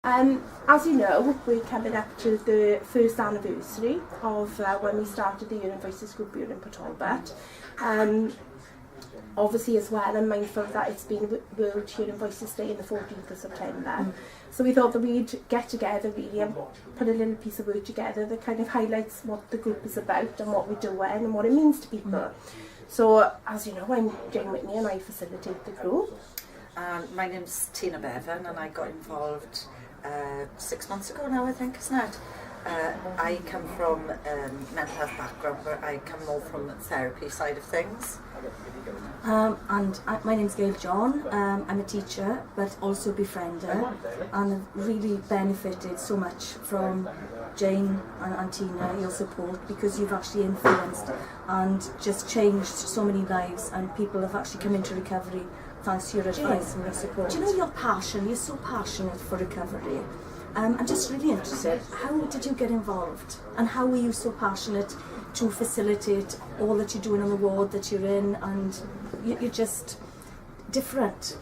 As you know, we're coming up to the first anniversary of when we started the Hearing Voices group here in Talbot. Obviously as well, I'm mindful that it's been World Hearing Voices Day on the 14th of September. So we thought that we'd get together really and put a little piece of work together that kind of highlights what the group is about and what we're doing and what it means to people. So, as you know, I'm Jane Whitney and I facilitate the group. My name's Tina Bevan and I got involved 6 months ago now, I think, isn't it? I come from mental health background, but I come more from the therapy side of things. My name's Gail John. I'm a teacher, but also a befriender, and I've really benefited so much from Jane and Tina, your support, because you've actually influenced and just changed so many lives, and people have actually come into recovery thanks to your advice and your support. Do you know your passion? You're so passionate for recovery. I'm just really interested, how did you get involved and how were you so passionate to facilitate all that you're doing on the ward that you're in, and you're just different.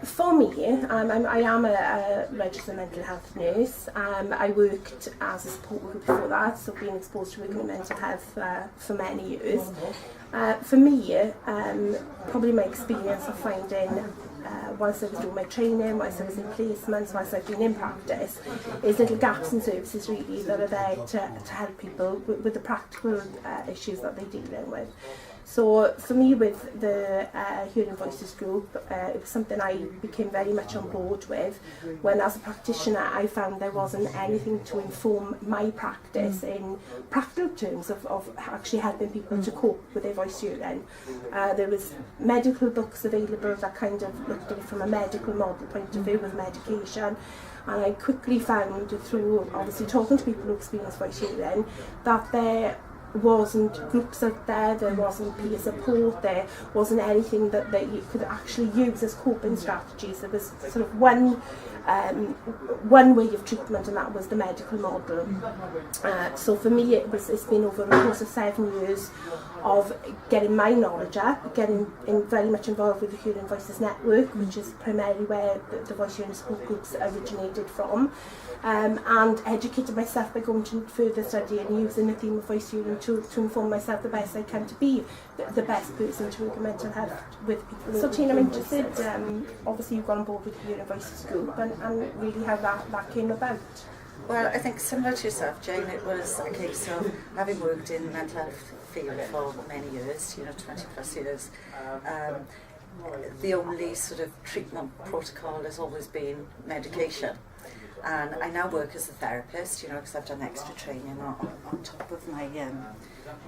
For me, I am a registered mental health nurse. I worked as a support worker before that, so being exposed to working with mental health for many years. For me, probably my experience of finding whilst I was doing my training, whilst I was in placements, whilst I've been in practice, is little gaps in services really that are there to help people with the practical issues that they're dealing with. So for me with the Hearing Voices group, it was something I became very much on board with when as a practitioner I found there wasn't anything to inform my practice in practical terms of actually helping people to cope with their voice hearing. There was medical books available that kind of looked at it from a medical model point of view with medication. And I quickly found through obviously talking to people who experience voice hearing that there wasn't groups out there wasn't peer support, there wasn't anything that you could actually use as coping strategies. There was sort of one way of treatment, and that was the medical model. So for me it's been over a course of 7 years of getting my knowledge up, getting very much involved with the Hearing Voices Network, which is primarily where the voice hearing support groups originated from, and educated myself by going to further study and using the theme of voice hearing to inform myself the best I can to be the best person to work in mental health with people. So Tina, I'm interested, obviously you've got on board with the Hearing Voices group and really how that came about. Well, I think similar to yourself, Jane, it was a case of having worked in the mental health field for many years, 20 plus years. The only sort of treatment protocol has always been medication. And I now work as a therapist, because I've done extra training on top of my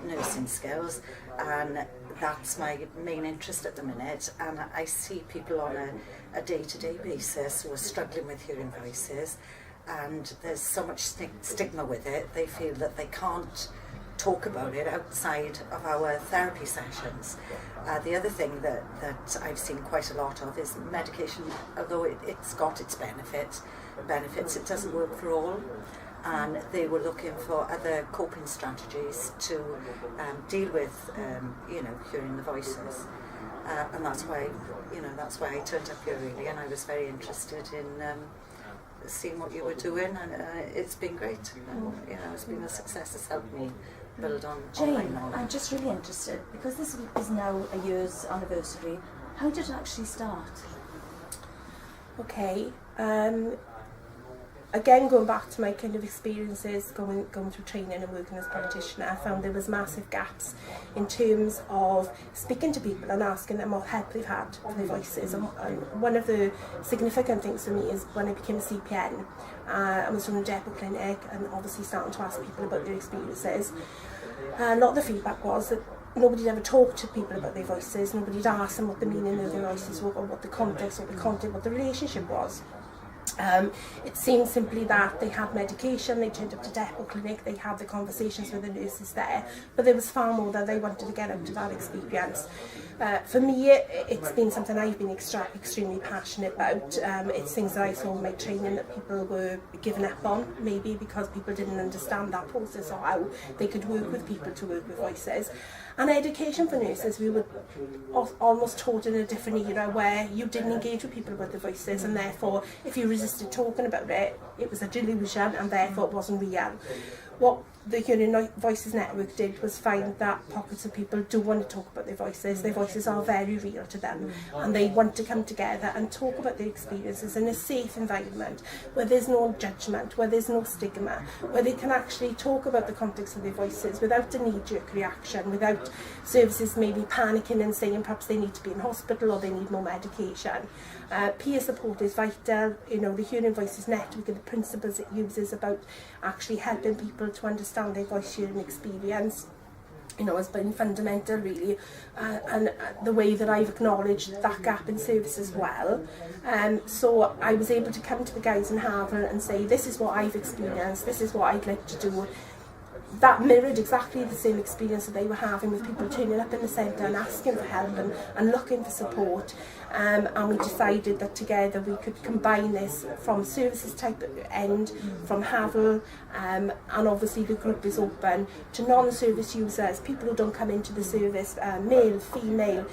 nursing skills, and that's my main interest at the minute. And I see people on a day-to-day basis who are struggling with hearing voices, and there's so much stigma with it. They feel that they can't talk about it outside of our therapy sessions. The other thing that I've seen quite a lot of is medication, although it's got its benefits, it doesn't work for all, and they were looking for other coping strategies to deal with hearing the voices, and that's why I turned up here really, and I was very interested in seeing what you were doing, and it's been great. It's been a success. It's helped me build on my knowledge. I'm just really interested, because this is now a year's anniversary. How did it actually start? Okay, again going back to my kind of experiences going through training and working as a practitioner, I found there was massive gaps in terms of speaking to people and asking them what help they've had for their voices. And one of the significant things for me is when I became a CPN, I was running a depot clinic and obviously starting to ask people about their experiences. A lot of the feedback was that nobody'd ever talked to people about their voices, nobody'd asked them what the meaning of their voices were, or what the context, what the content, what the relationship was. It seemed simply that they had medication, they turned up to depot clinic, they had the conversations with the nurses there, but there was far more that they wanted to get out of that experience. For me, it's been something I've been extremely passionate about. It's things that I saw in my training that people were giving up on, maybe because people didn't understand that process or how they could work with people to work with voices. And education for nurses, we were almost taught in a different era where you didn't engage with people about their voices, and therefore if you resisted talking about it, it was a delusion and therefore it wasn't real. What the Hearing Voices Network did was find that pockets of people do want to talk about their voices are very real to them, and they want to come together and talk about their experiences in a safe environment where there's no judgment, where there's no stigma, where they can actually talk about the context of their voices without a knee-jerk reaction, without services maybe panicking and saying perhaps they need to be in hospital or they need more medication. Peer support is vital. You know, the Hearing Voices Network and the principles it uses about actually helping people to understand their voice hearing experience, you know, has been fundamental really, and the way that I've acknowledged that gap in service as well. So I was able to come to the guys in Hafal and say, this is what I've experienced, this is what I'd like to do. That mirrored exactly the same experience that they were having with people turning up in the centre and asking for help and looking for support. And we decided that together we could combine this from services type end, from Hafal, and obviously the group is open to non-service users, people who don't come into the service, male, female,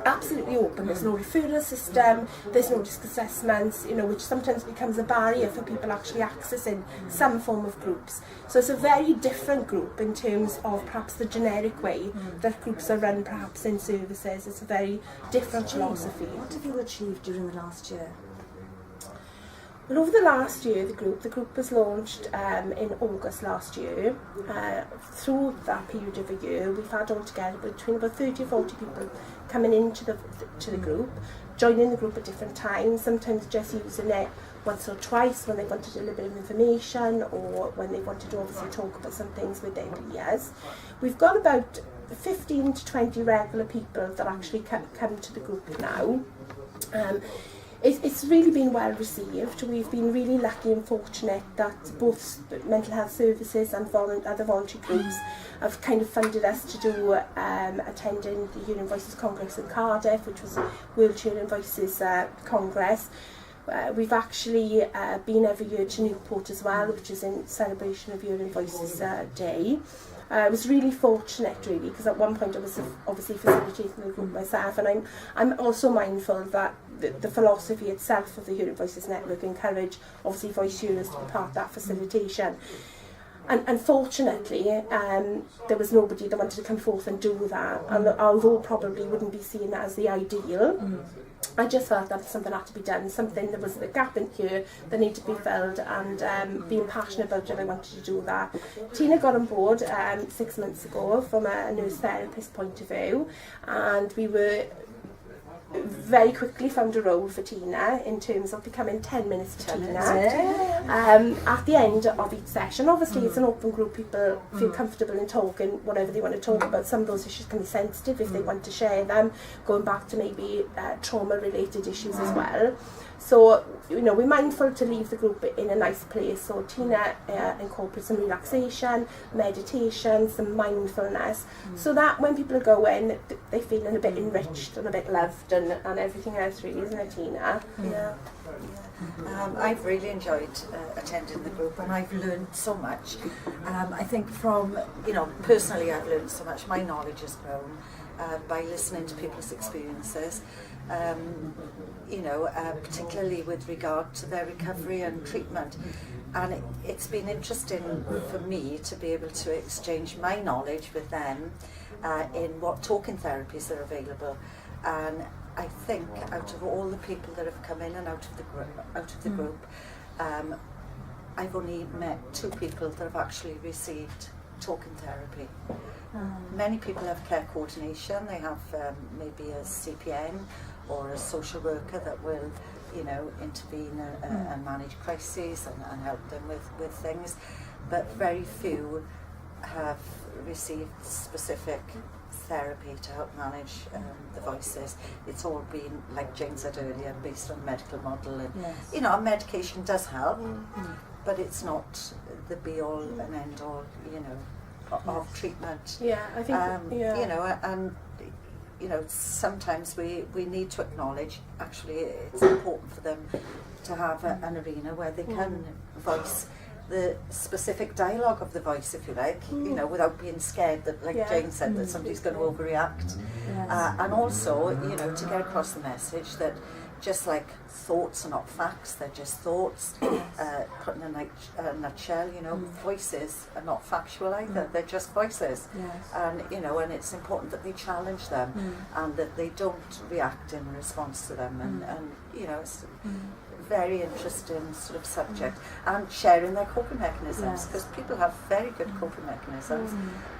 absolutely open. There's no referral system, there's no risk assessments, you know, which sometimes becomes a barrier for people actually accessing some form of groups. So it's a very different group in terms of perhaps the generic way that groups are run perhaps in services. It's a very different philosophy. What have you achieved during the last year? Well, over the last year, the group was launched in August last year. Through that period of a year, we've had altogether between about 30 or 40 people coming into the group, joining the group at different times, sometimes just using it once or twice when they wanted a little bit of information or when they wanted to obviously talk about some things with their peers. We've got about 15 to 20 regular people that actually come to the group now. It's really been well received. We've been really lucky and fortunate that both mental health services and other voluntary groups have kind of funded us to do attending the Hearing Voices Congress in Cardiff, which was World Hearing Voices Congress. We've actually been every year to Newport as well, which is in celebration of Hearing Voices Day. I was really fortunate, really, because at one point I was obviously facilitating the group myself, and I'm also mindful that the philosophy itself of the Hearing Voices Network encourage obviously voice hearers to be part of that facilitation. And fortunately, there was nobody that wanted to come forth and do that, and although probably wouldn't be seen as the ideal, I just felt that something had to be done, something there was a gap in here that needed to be filled, and being passionate about it, I wanted to do that. Tina got on board 6 months ago from a nurse therapist point of view, and we were very quickly found a role for Tina in terms of becoming 10 minutes for Tina. At the end of each session, obviously it's an open group, people feel comfortable in talking whatever they want to talk about. Some of those issues can be sensitive if they want to share them, going back to maybe trauma related issues as well. So, you know, we're mindful to leave the group in a nice place. So Tina incorporates some relaxation, meditation, some mindfulness, so that when people are going, they're feeling a bit enriched and a bit loved and everything else, really, isn't it, Tina? Yeah. I've really enjoyed attending the group, and I've learned so much. I think from, you know, personally I've learned so much. My knowledge has grown by listening to people's experiences. You know, particularly with regard to their recovery and treatment. And it's been interesting for me to be able to exchange my knowledge with them in what talking therapies are available. And I think out of all the people that have come in and out of the group, I've only met 2 people that have actually received talking therapy. Many people have care coordination. They have maybe a CPN or a social worker that will, you know, intervene and manage crises and help them with things. But very few have received specific therapy to help manage the voices. It's all been, like Jane said earlier, based on a medical model. And, you know, medication does help, but it's not the be-all and end-all, you know, of treatment. Yeah, I think, you know, and you know, sometimes we need to acknowledge actually it's important for them to have an arena where they can voice the specific dialogue of the voice, if you like, you know, without being scared that, like Jane said, that somebody's going to overreact. Yes. And also, you know, to get across the message that just like thoughts are not facts, they're just thoughts. Put in a nutshell, you know, voices are not factual either, they're just voices. Yes. And, you know, and it's important that they challenge them and that they don't react in response to them. And you know, it's very interesting sort of subject, and sharing their coping mechanisms, because people have very good coping mechanisms,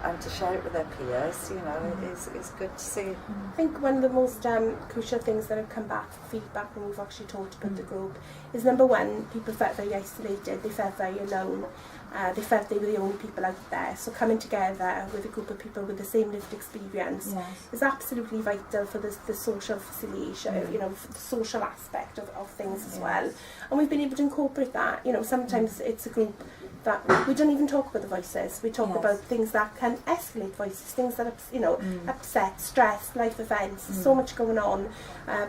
and to share it with their peers, you know, is good to see. I think one of the most crucial things that have come back from feedback when we've actually talked about the group is, number one, people felt very isolated, they felt very alone, they felt they were the only people out there. So coming together with a group of people with the same lived experience is absolutely vital for the social facilitation, you know, for the social aspect of things as well. And we've been able to incorporate that. You know, sometimes it's a group that we don't even talk about the voices. We talk about things that can escalate voices, things that, you know, upset, stress, life events. There's so much going on.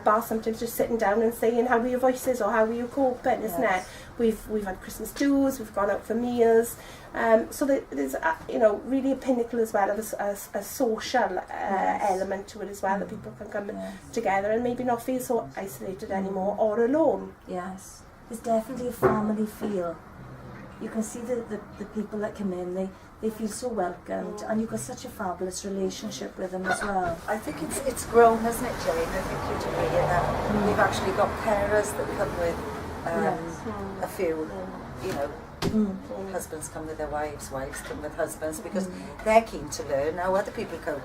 Bar sometimes just sitting down and saying, how were your voices, or how were you coping, isn't it? We've had Christmas dues, we've gone out for meals. So there's you know, really a pinnacle as well of a social element to it as well, that people can come together and maybe not feel so isolated anymore or alone. Yes, there's definitely a family feel. You can see the people that come in, they feel so welcomed, and you've got such a fabulous relationship with them as well. I think it's grown, hasn't it, Jane? I think you'd agree in that we've actually got carers that come with a few, you know, husbands come with their wives, wives come with husbands, because they're keen to learn how other people cope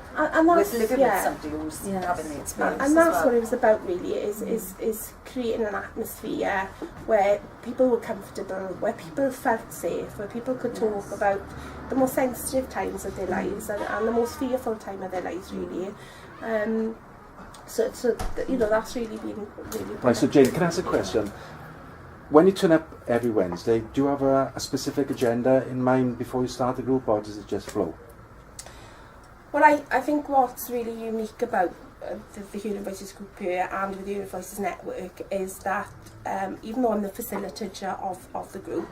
with living with somebody who's having the experience. And that's what it was about, really, is creating an atmosphere where people were comfortable, where people felt safe, where people could talk about the most sensitive times of their lives and the most fearful time of their lives, really. So you know, that's really been really. Right, so Jane, can I ask a question? When you turn up every Wednesday, do you have a specific agenda in mind before you start the group, or does it just flow? Well, I think what's really unique about the Hearing Voices group here and with the Hearing Voices network is that even though I'm the facilitator of the group,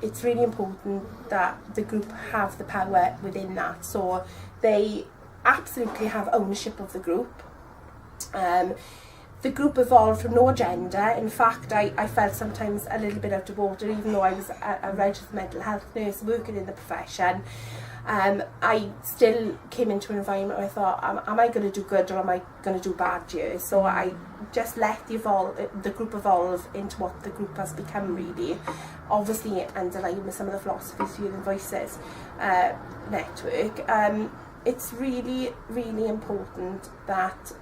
it's really important that the group have the power within that. So they absolutely have ownership of the group. The group evolved from no agenda. In fact, I felt sometimes a little bit out of order, even though I was a registered mental health nurse working in the profession. I still came into an environment where I thought, am I going to do good or am I going to do bad here? So I just let the group evolve into what the group has become, really. Obviously, underlying with some of the philosophies of Hearing Voices network. It's really, really important that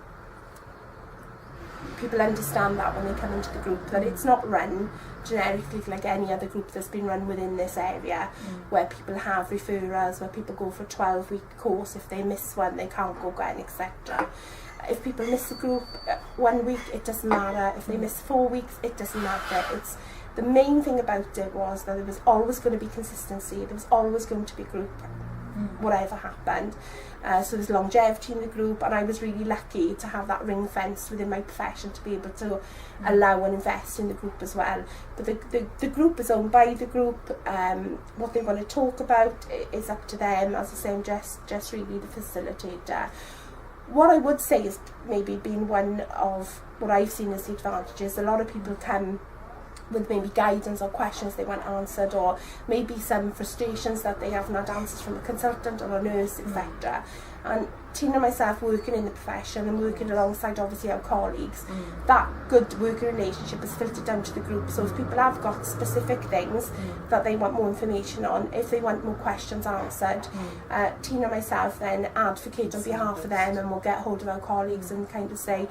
people understand that when they come into the group, that it's not run generically like any other group that's been run within this area, where people have referrals, where people go for a 12-week course. If they miss one, they can't go again, etc. If people miss a group 1 week, it doesn't matter. If they miss 4 weeks, it doesn't matter. It's the main thing about it was that there was always going to be consistency. There was always going to be group, whatever happened. So there's longevity in the group, and I was really lucky to have that ring fence within my profession to be able to allow and invest in the group as well. But the group is owned by the group. What they want to talk about is up to them. As I say, I'm just really the facilitator. What I would say is maybe being one of what I've seen as the advantages. A lot of people come with maybe guidance or questions they want answered, or maybe some frustrations that they haven't had answers from a consultant or a nurse, etc. And Tina and myself working in the profession and working alongside obviously our colleagues, that good working relationship is filtered down to the group. So if people have got specific things that they want more information on, if they want more questions answered, Tina and myself then advocate on behalf of them, and we'll get hold of our colleagues and kind of say,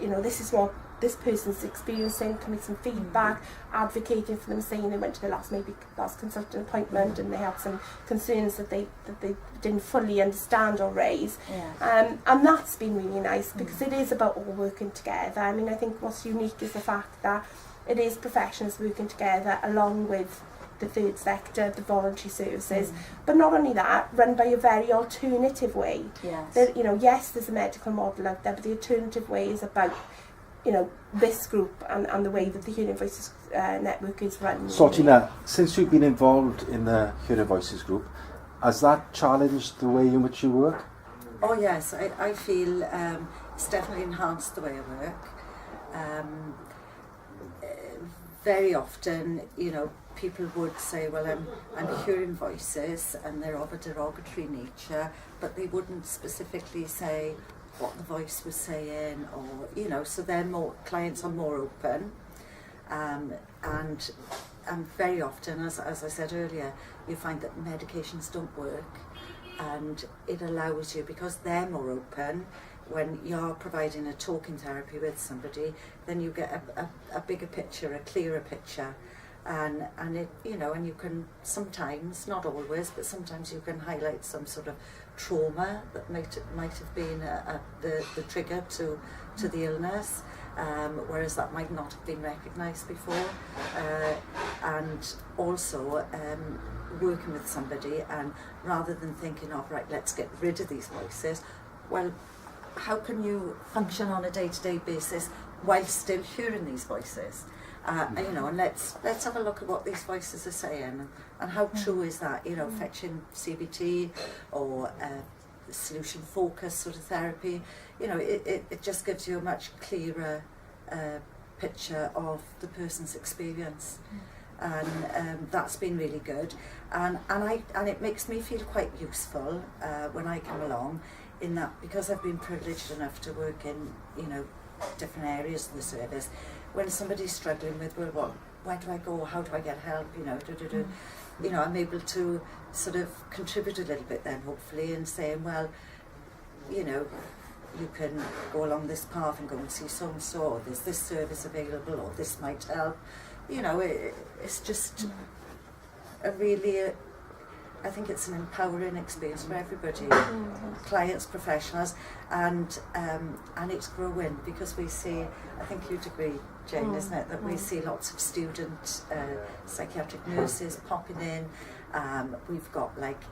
you know, this is what this person's experiencing, can make some feedback, advocating for them, saying they went to their last consultant appointment and they had some concerns that they didn't fully understand or raise. And that's been really nice, because it is about all working together. I mean, I think what's unique is the fact that it is professionals working together along with the third sector, the voluntary services, but not only that, run by a very alternative way. That, you know, yes, there's a medical model out there, but the alternative way is about you know, this group and the way that the Hearing Voices network is run. So Tina, since you've been involved in the Hearing Voices group, has that challenged the way in which you work? Oh yes, I feel it's definitely enhanced the way I work. Very often, you know, people would say, well, I'm hearing voices and they're of a derogatory nature, but they wouldn't specifically say what the voice was saying, or, you know, so clients are more open. And very often, as I said earlier, you find that medications don't work, and it allows you, because they're more open, when you're providing a talking therapy with somebody, then you get a bigger picture, a clearer picture, and it, you know, and you can sometimes, not always, but sometimes you can highlight some sort of trauma that might have been the trigger to the illness, whereas that might not have been recognised before, and also working with somebody, and rather than thinking of, right, let's get rid of these voices, well, how can you function on a day-to-day basis while still hearing these voices? You know, and let's have a look at what these voices are saying, and how true is that? You know, fetching CBT or solution focus sort of therapy. You know, it just gives you a much clearer picture of the person's experience, and that's been really good. And it makes me feel quite useful when I come along, in that, because I've been privileged enough to work in, you know, different areas of the service. When somebody's struggling with, well, where do I go? How do I get help? You know, you know, I'm able to sort of contribute a little bit then, hopefully, and saying, well, you know, you can go along this path and go and see so and so, or there's this service available, or this might help. You know, it's just a really. I think it's an empowering experience for everybody, clients, professionals, and it's growing, because we see, I think you'd agree, Jane, isn't it, that we see lots of student psychiatric nurses popping in. We've got like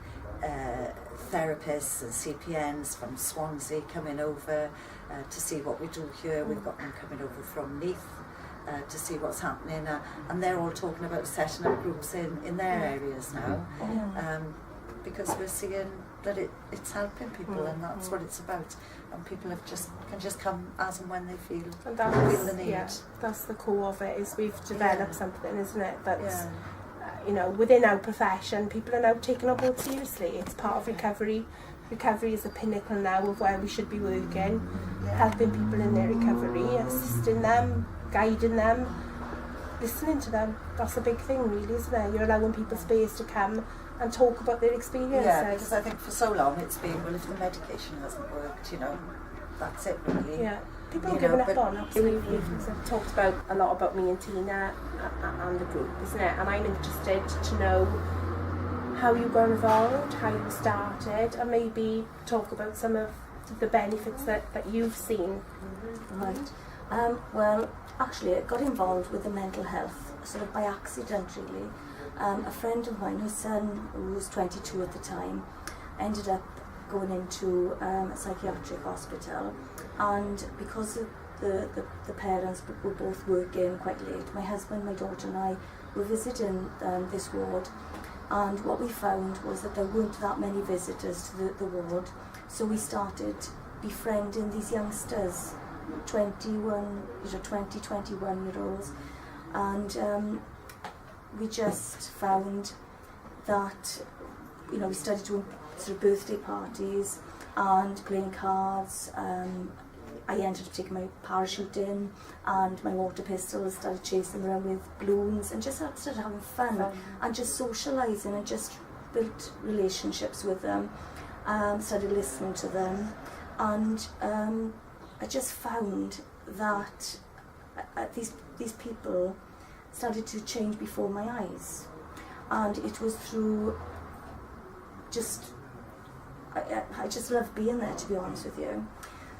therapists and CPNs from Swansea coming over to see what we do here. We've got them coming over from Neath to see what's happening, and they're all talking about setting up groups in their areas now, because we're seeing that it's helping people, and that's what it's about, and people can just come as and when they feel the need. Yeah, that's the core of it, is we've developed something, isn't it, that's you know, within our profession, people are now taking our board seriously. It's part of recovery. Recovery is the pinnacle now of where we should be working, helping people in their recovery, assisting them, guiding them, listening to them. That's a big thing, really, isn't it? You're allowing people space to come and talk about their experiences. Yeah, because I think for so long it's been, well, if the medication hasn't worked, you know, that's it, really. Yeah, people are giving up on it. We've talked about a lot about me and Tina and the group, isn't it? And I'm interested to know how you got involved, how you started, and maybe talk about some of the benefits that you've seen. Right. Well, actually, I got involved with the mental health sort of by accident, really. A friend of mine, her son, who was 22 at the time, ended up going into a psychiatric hospital, and because of the parents were both working quite late, my husband, my daughter and I were visiting this ward, and what we found was that there weren't that many visitors to the ward, so we started befriending these youngsters, 21 year olds, and we just found that, you know, we started doing sort of birthday parties and playing cards. I ended up taking my parachute in, and my water pistols, started chasing around with balloons, and just started having fun and just socialising, and just built relationships with them, started listening to them, and I just found that these people started to change before my eyes, and it was through I just love being there, to be honest with you.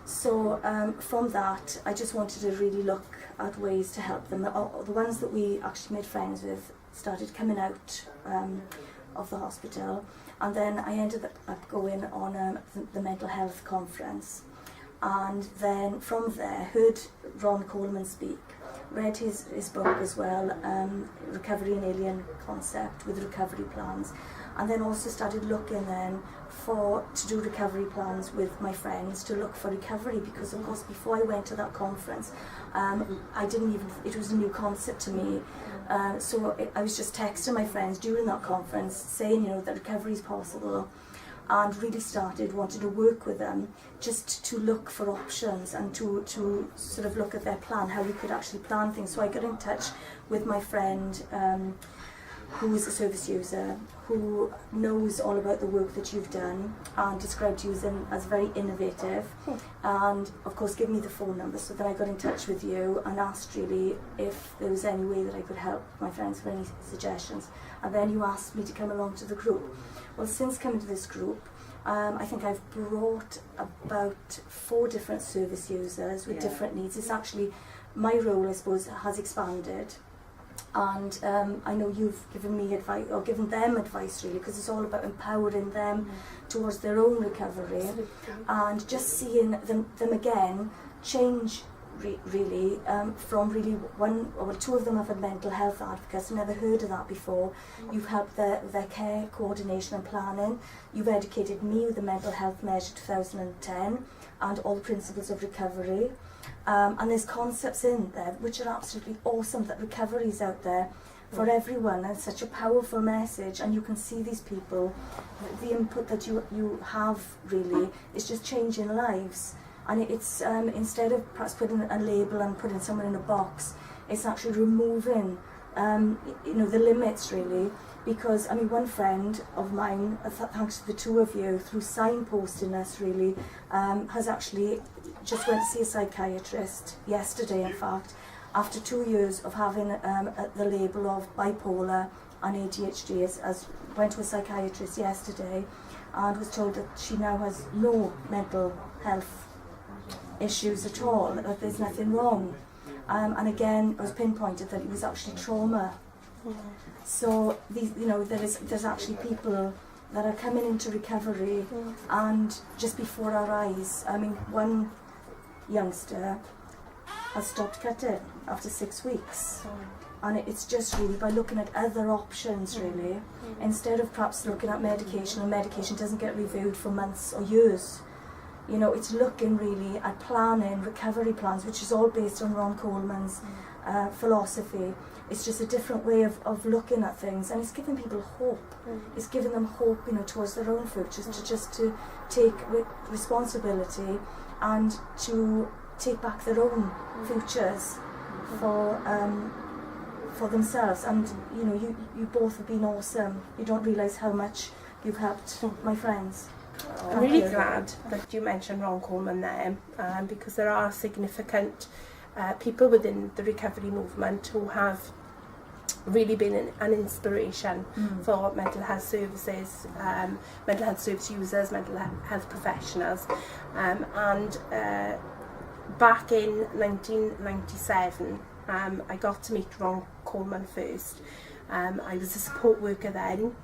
So from that, I just wanted to really look at ways to help them. The ones that we actually made friends with started coming out of the hospital, and then I ended up going on the mental health conference, and then from there heard Ron Coleman speak, read his book as well, Recovery and Alien Concept with recovery plans, and then also started looking then to do recovery plans with my friends, to look for recovery, because of course before I went to that conference it was a new concept to me. I was just texting my friends during that conference saying, you know, that recovery is possible, and really started wanting to work with them just to look for options and to sort of look at their plan, how we could actually plan things. So I got in touch with my friend who is a service user, who knows all about the work that you've done and described you as very innovative, and of course give me the phone number. So then I got in touch with you and asked really if there was any way that I could help my friends for any suggestions, and then you asked me to come along to the group. Well, since coming to this group, I think I've brought about 4 different service users with different needs. It's actually, my role I suppose has expanded. And I know you've given me advice, or given them advice really, because it's all about empowering them towards their own recovery. Absolutely. And just seeing them again change really from really 1 or 2 of them have had mental health advocates, never heard of that before. You've helped their care coordination and planning. You've educated me with the mental health measure 2010 and all the principles of recovery. And there's concepts in there which are absolutely awesome, that recovery is out there for everyone, and it's such a powerful message, and you can see these people, the input that you have really is just changing lives. And it's instead of perhaps putting a label and putting someone in a box, it's actually removing you know, the limits really. Because I mean, one friend of mine, thanks to the 2 of you, through signposting us really, has actually just went to see a psychiatrist yesterday, in fact, after 2 years of having the label of bipolar and ADHD, as went to a psychiatrist yesterday and was told that she now has no mental health issues at all, that there's nothing wrong. And again, it was pinpointed that it was actually trauma. So these, you know, there's actually people that are coming into recovery, and just before our eyes, I mean, one youngster has stopped cutting after 6 weeks. And it's just really by looking at other options really, instead of perhaps looking at medication, and medication doesn't get reviewed for months or years. You know, it's looking really at planning, recovery plans, which is all based on Ron Coleman's philosophy. It's just a different way of looking at things, and it's giving people hope. It's giving them hope, you know, towards their own futures, to take responsibility and to take back their own futures for themselves. And you know, you both have been awesome. You don't realise how much you've helped my friends. I'm really glad that you mentioned Ron Coleman there, because there are significant people within the recovery movement who have really been an inspiration for mental health services, mental health service users, mental health professionals. And back in 1997, I got to meet Ron Coleman first. I was a support worker then,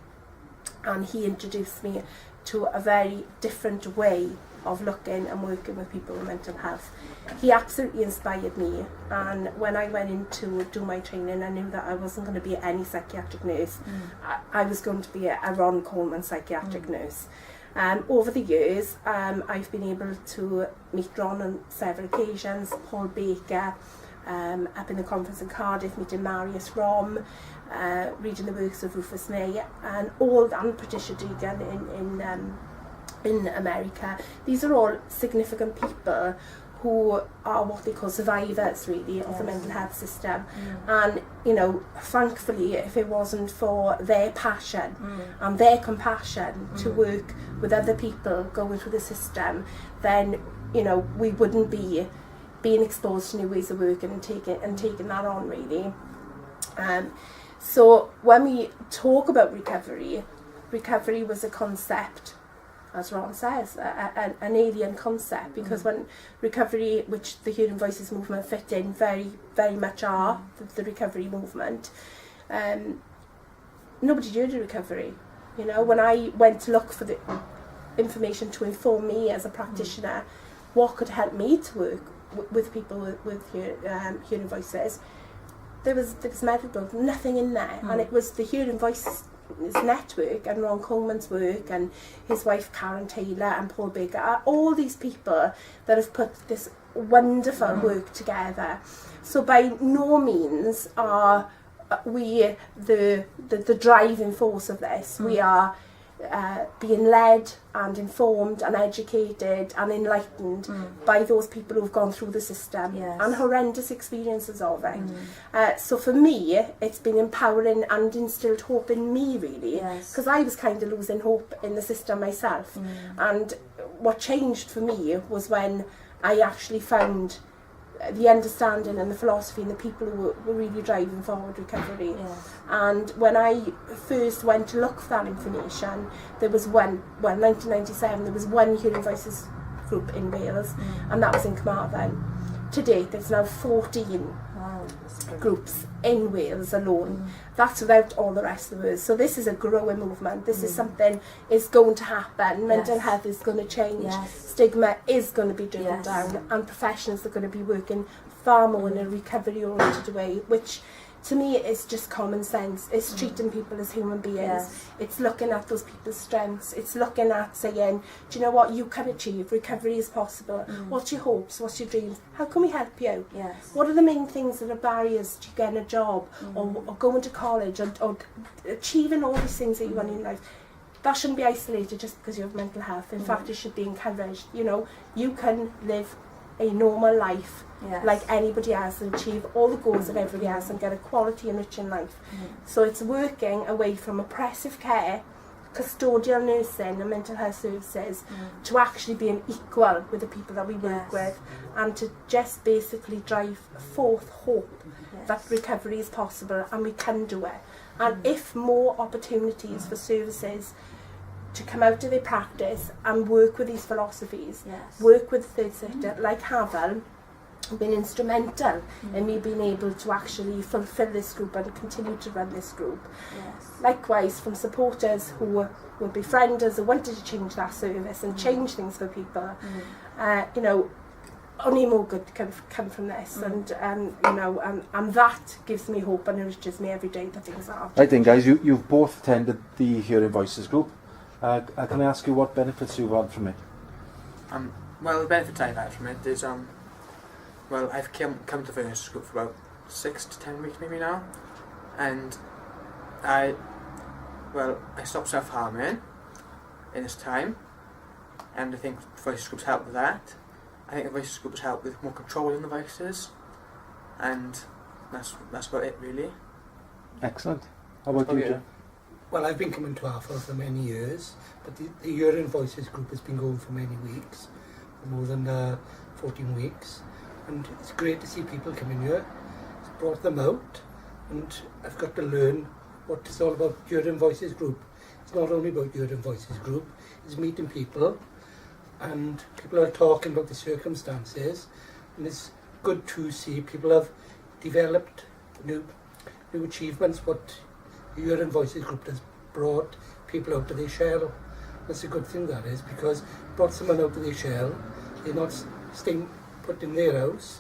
and he introduced me to a very different way of looking and working with people with mental health. He absolutely inspired me, and when I went in to do my training, I knew that I wasn't going to be any psychiatric nurse. I was going to be a Ron Coleman psychiatric nurse. Over the years, I've been able to meet Ron on several occasions, Paul Baker, up in the conference in Cardiff, meeting Marius Rom, reading the works of Rufus May, and Patricia Deegan in America. These are all significant people who are what they call survivors really of the mental health system. And you know, thankfully, if it wasn't for their passion and their compassion to work with other people going through the system, then you know, we wouldn't be being exposed to new ways of working and taking that on really. So when we talk about recovery was a concept, as Ron says, an alien concept, because when recovery, which the Hearing Voices movement fit in very, very much are, the recovery movement, nobody did recovery. You know, when I went to look for the information to inform me as a practitioner, what could help me to work with people with hearing voices, there was medical, nothing in there, and it was the Hearing Voices network and Ron Coleman's work and his wife Karen Taylor and Paul Baker, all these people that have put this wonderful work together. So by no means are we the driving force of this. We are being led and informed and educated and enlightened by those people who've gone through the system and horrendous experiences of it. So for me, it's been empowering and instilled hope in me, really, because I was kind of losing hope in the system myself. And what changed for me was when I actually found the understanding and the philosophy and the people who were really driving forward recovery. And when I first went to look for that information, there was 1997, there was one Hearing Voices group in Wales, and that was in Carmarthen. To date, there's now 14 groups in Wales alone. That's without all the rest of the world. So this is a growing movement. This is something is going to happen. Mental health is going to change. Stigma is going to be driven down, and professionals are going to be working far more in a recovery-oriented way, which to me is just common sense. It's treating people as human beings. It's looking at those people's strengths. It's looking at saying, do you know what, you can achieve, recovery is possible. What's your hopes, what's your dreams, how can we help you? What are the main things that are barriers to getting a job or going to college or achieving all these things that you want in life? That shouldn't be isolated just because you have mental health. In fact, it should be encouraged. You know, you can live a normal life like anybody else and achieve all the goals of everybody else and get a quality enriching life. So it's working away from oppressive care, custodial nursing and mental health services to actually being equal with the people that we work with, and to just basically drive forth hope that recovery is possible and we can do it. And if more opportunities for services to come out of their practice and work with these philosophies, work with the third sector, like Hafal, have been instrumental in me being able to actually fulfil this group and continue to run this group. Likewise, from supporters who were befrienders who wanted to change that service and change things for people, you know, only more good can come from this, and you know, and that gives me hope and enriches me every day that things are. Right then, guys, you've both attended the Hearing Voices group. Can I ask you what benefits you've had from it? Well, the benefits I've had from it is, well, I've come to the Voices group for about 6 to 10 weeks maybe now, and I stopped self-harming in this time, and I think the Voices groups helped with that. I think the Voices group has helped with more controlling the voices, and that's about it really. Excellent. How about you, Jim? Well, I've been coming to Hafal for many years, but the Hearing Voices group has been going for many weeks, for more than 14 weeks, and it's great to see people coming here. It's brought them out, and I've got to learn what it's all about. Hearing Voices group, it's not only about Hearing Voices group, it's meeting people, and people are talking about the circumstances, and it's good to see people have developed new achievements. What the Hearing Voices group has brought people out of their shell. That's a good thing, that is, because it brought someone out of their shell. They're not staying put in their house.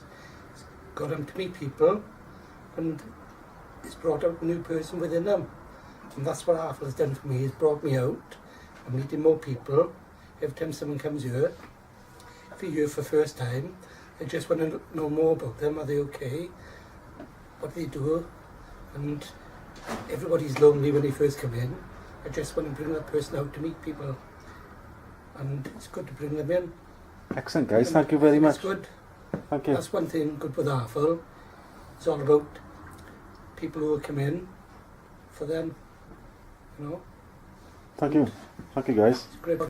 It's got them to meet people, and it's brought out a new person within them. And that's what Hafal has done for me. It's brought me out. I'm meeting more people. Every time someone comes here, if you're here for the first time, I just want to know more about them. Are they okay? What do they do? And everybody's lonely when they first come in. I just want to bring that person out to meet people, and it's good to bring them in. Excellent, guys. Thank you very much. It's good. Thank you. That's one thing good with Hafal. It's all about people who come in for them, you know. Thank you. Thank you, guys. It's great.